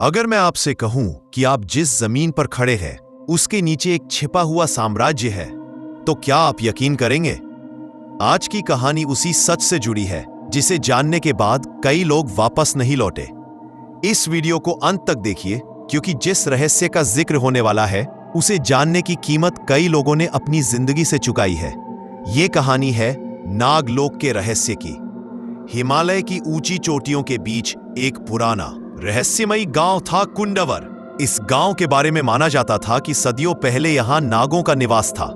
अगर मैं आपसे कहूं कि आप जिस जमीन पर खड़े हैं उसके नीचे एक छिपा हुआ साम्राज्य है, तो क्या आप यकीन करेंगे? आज की कहानी उसी सच से जुड़ी है जिसे जानने के बाद कई लोग वापस नहीं लौटे। इस वीडियो को अंत तक देखिए, क्योंकि जिस रहस्य का जिक्र होने वाला है उसे जानने की कीमत कई लोगों ने अपनी जिंदगी से चुकाई है। ये कहानी है नागलोक के रहस्य की। हिमालय की ऊंची चोटियों के बीच एक पुराना रहस्यमयी गांव था कुंडवर। इस गांव के बारे में माना जाता था कि सदियों पहले यहां नागों का निवास था।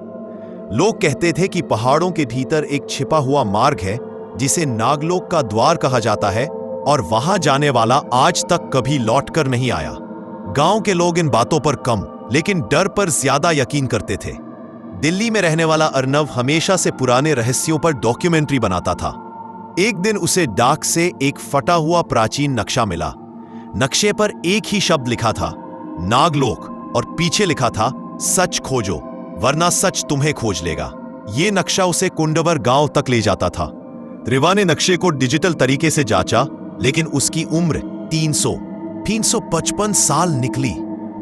लोग कहते थे कि पहाड़ों के भीतर एक छिपा हुआ मार्ग है जिसे नागलोक का द्वार कहा जाता है, और वहां जाने वाला आज तक कभी लौटकर नहीं आया। गांव के लोग इन बातों पर कम लेकिन डर पर ज्यादा यकीन करते थे। दिल्ली में रहने वाला अर्नव हमेशा से पुराने रहस्यों पर डॉक्यूमेंट्री बनाता था। एक दिन उसे डाक से एक फटा हुआ प्राचीन नक्शा मिला। नक्शे पर एक ही शब्द लिखा था, नागलोक, और पीछे लिखा था, सच खोजो वरना सच तुम्हें खोज लेगा। यह नक्शा उसे कुंडवर गांव तक ले जाता था। रिवा ने नक्शे को डिजिटल तरीके से जांचा, लेकिन उसकी उम्र 355 साल निकली।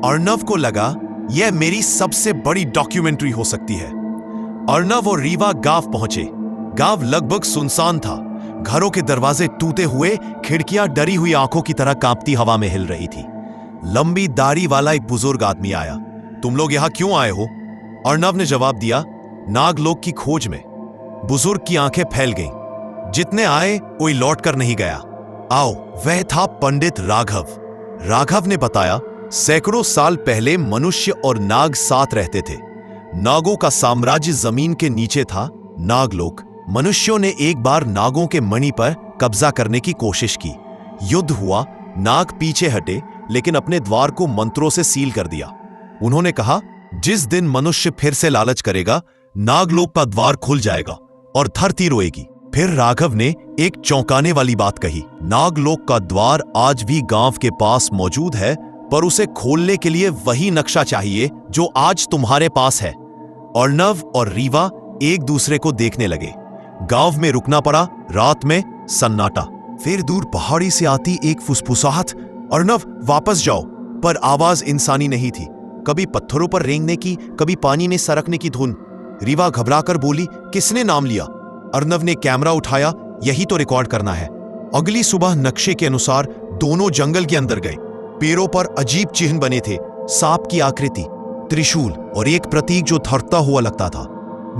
अर्नव को लगा यह मेरी सबसे बड़ी डॉक्यूमेंट्री हो सकती है। अर्नव और रीवा गांव पहुंचे। गांव लगभग सुनसान था। घरों के दरवाजे टूटे हुए, खिड़कियां डरी हुई आंखों की तरह कांपती हवा में हिल रही थी। लंबी दाढ़ी वाला एक बुजुर्ग आदमी आया। तुम लोग यहां क्यों आए हो? अर्नव ने जवाब दिया, नागलोक की खोज में। बुजुर्ग की आंखें फैल गईं। जितने आए कोई लौट कर नहीं गया। आओ, वह था पंडित राघव। राघव ने बताया, सैकड़ों साल पहले मनुष्य और नाग साथ रहते थे। नागों का साम्राज्य जमीन के नीचे था, नागलोक। मनुष्यों ने एक बार नागों के मणि पर कब्जा करने की कोशिश की। युद्ध हुआ, नाग पीछे हटे, लेकिन अपने द्वार को मंत्रों से सील कर दिया। उन्होंने कहा, जिस दिन मनुष्य फिर से लालच करेगा, नागलोक का द्वार खुल जाएगा और धरती रोएगी। फिर राघव ने एक चौंकाने वाली बात कही, नागलोक का द्वार आज भी गांव के पास मौजूद है, पर उसे खोलने के लिए वही नक्शा चाहिए जो आज तुम्हारे पास है। अर्नव और रीवा एक दूसरे को देखने लगे। गांव में रुकना पड़ा। रात में सन्नाटा। फिर दूर पहाड़ी से आती एक फुसफुसाहट, अर्नव वापस जाओ, पर आवाज इंसानी नहीं थी। कभी पत्थरों पर रेंगने की, कभी पानी में सरकने की धुन। रीवा घबराकर बोली, किसने नाम लिया? अर्नव ने कैमरा उठाया, यही तो रिकॉर्ड करना है। अगली सुबह नक्शे के अनुसार दोनों जंगल के अंदर गए। पेड़ों पर अजीब चिन्ह बने थे, सांप की आकृति, त्रिशूल और एक प्रतीक जो थरता हुआ लगता था।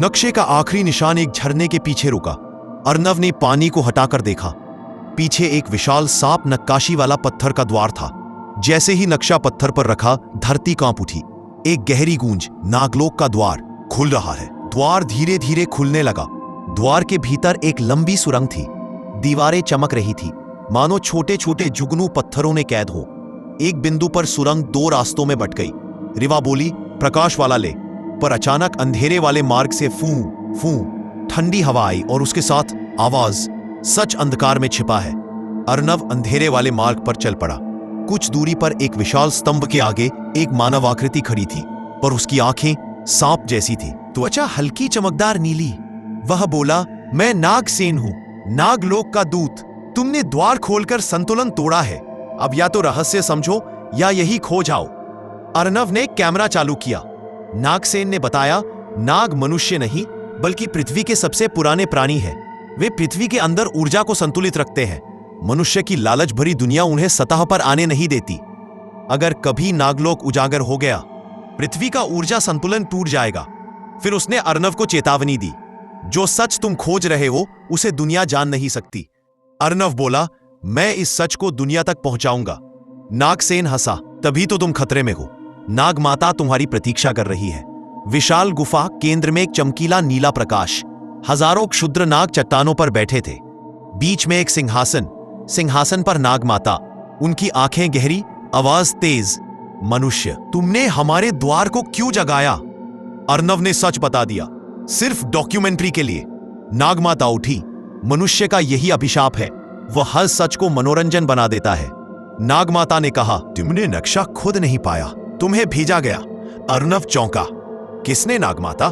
नक्शे का आखिरी निशान एक झरने के पीछे रुका। अर्नव ने पानी को हटाकर देखा। पीछे एक विशाल सांप नक्काशी वाला पत्थर का द्वार था। जैसे ही नक्शा पत्थर पर रखा, धरती कांप उठी। एक गहरी गूंज, नागलोक का द्वार खुल रहा है। द्वार धीरे धीरे खुलने लगा। द्वार के भीतर एक लंबी सुरंग थी। दीवारें चमक रही थी, मानो छोटे छोटे जुगनू पत्थरों में कैद हो। एक बिंदु पर सुरंग दो रास्तों में बट गई। रिवा बोली, प्रकाश वाला ले, पर अचानक अंधेरे वाले मार्ग से फू फू ठंडी हवा आई और उसके साथ आवाज, सच अंधकार में छिपा है। अर्नव अंधेरे वाले मार्ग पर चल पड़ा। कुछ दूरी पर एक विशाल स्तंभ के आगे एक मानव आकृति खड़ी थी, पर उसकी आंखें सांप जैसी थी, त्वचा हल्की चमकदार नीली। वह बोला, मैं नागसेन हूं, नागलोक का दूत। तुमने द्वार खोलकर संतुलन तोड़ा है। अब या तो रहस्य समझो या यही खो जाओ। अर्नव ने कैमरा चालू किया। नागसेन ने बताया, नाग मनुष्य नहीं बल्कि पृथ्वी के सबसे पुराने प्राणी हैं। वे पृथ्वी के अंदर ऊर्जा को संतुलित रखते हैं। मनुष्य की लालच भरी दुनिया उन्हें सतह पर आने नहीं देती। अगर कभी नागलोक उजागर हो गया, पृथ्वी का ऊर्जा संतुलन टूट जाएगा। फिर उसने अर्नव को चेतावनी दी, जो सच तुम खोज रहे हो उसे दुनिया जान नहीं सकती। अर्नव बोला, मैं इस सच को दुनिया तक पहुंचाऊंगा। नागसेन हंसा, तभी तो तुम खतरे में हो। नाग माता तुम्हारी प्रतीक्षा कर रही है। विशाल गुफा, केंद्र में एक चमकीला नीला प्रकाश। हजारों क्षुद्र नाग चट्टानों पर बैठे थे। बीच में एक सिंहासन, सिंहासन पर नाग माता, उनकी आंखें गहरी, आवाज तेज, मनुष्य, तुमने हमारे द्वार को क्यों जगाया? अर्नव ने सच बता दिया, सिर्फ डॉक्यूमेंट्री के लिए। नागमाता उठी, मनुष्य का यही अभिशाप है, वह हर सच को मनोरंजन बना देता है। नागमाता ने कहा, तुमने नक्शा खुद नहीं पाया, तुम्हें भेजा गया। अर्नव चौंका, किसने? नागमाता,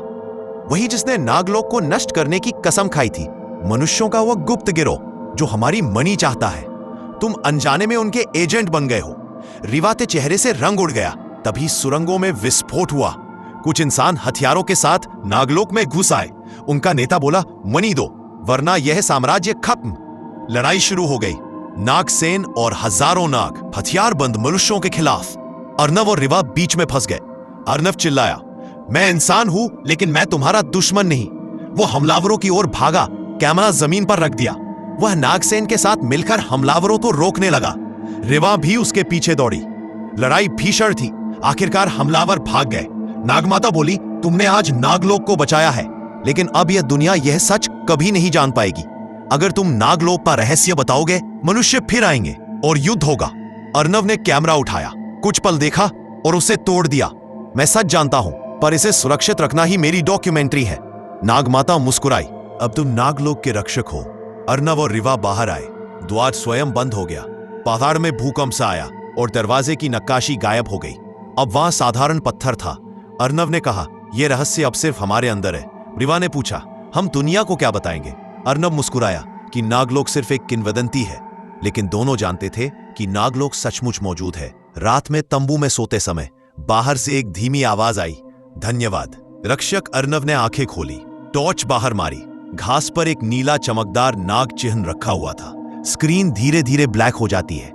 वही जिसने नागलोक को नष्ट करने की कसम खाई थी। मनुष्यों का वह गुप्त गिरोह जो हमारी मणि चाहता है। तुम अनजाने में उनके एजेंट बन गए हो। रीवा के चेहरे से रंग उड़ गया। तभी सुरंगों में विस्फोट हुआ। कुछ इंसान हथियारों के साथ नागलोक में घुस आए। उनका नेता बोला, मनी दो वरना यह साम्राज्य खत्म। लड़ाई शुरू हो गई। नागसेन और हजारों नाग हथियारबंद मनुष्यों के खिलाफ। अर्नव और रीवा बीच में फंस गए। अर्नव चिल्लाया, मैं इंसान हूं लेकिन मैं तुम्हारा दुश्मन नहीं। वो हमलावरों की ओर भागा, कैमरा जमीन पर रख दिया। वह नागसेन के साथ मिलकर हमलावरों को रोकने लगा। रीवा भी उसके पीछे दौड़ी। लड़ाई भीषण थी। आखिरकार हमलावर भाग गए। नागमाता बोली, तुमने आज नागलोक को बचाया है, लेकिन अब यह दुनिया यह सच कभी नहीं जान पाएगी। अगर तुम नागलोक का रहस्य बताओगे, मनुष्य फिर आएंगे और युद्ध होगा। अर्नव ने कैमरा उठाया, कुछ पल देखा और उसे तोड़ दिया। मैं सच जानता हूं, पर इसे सुरक्षित रखना ही मेरी डॉक्यूमेंट्री है। नागमाता मुस्कुराई, अब तुम नागलोक के रक्षक हो। अर्नव और रीवा बाहर आए। द्वार स्वयं बंद हो गया। पहाड़ में भूकंप सा आया और दरवाजे की नक्काशी गायब हो गई। अब वहां साधारण पत्थर था। अर्नव ने कहा, यह रहस्य अब सिर्फ हमारे अंदर है। रीवा ने पूछा, हम दुनिया को क्या बताएंगे? अर्नव मुस्कुराया कि नागलोक सिर्फ एक किंवदंती है, लेकिन दोनों जानते थे कि नागलोक सचमुच मौजूद है। रात में तंबू में सोते समय बाहर से एक धीमी आवाज आई, धन्यवाद। रक्षक अर्नव ने आंखें खोली, टॉर्च बाहर मारी। घास पर एक नीला चमकदार नाग चिन्ह रखा हुआ था। स्क्रीन धीरे धीरे ब्लैक हो जाती है।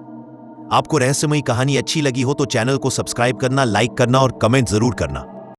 आपको रहस्यमयी कहानी अच्छी लगी हो तो चैनल को सब्सक्राइब करना, लाइक करना और कमेंट जरूर करना।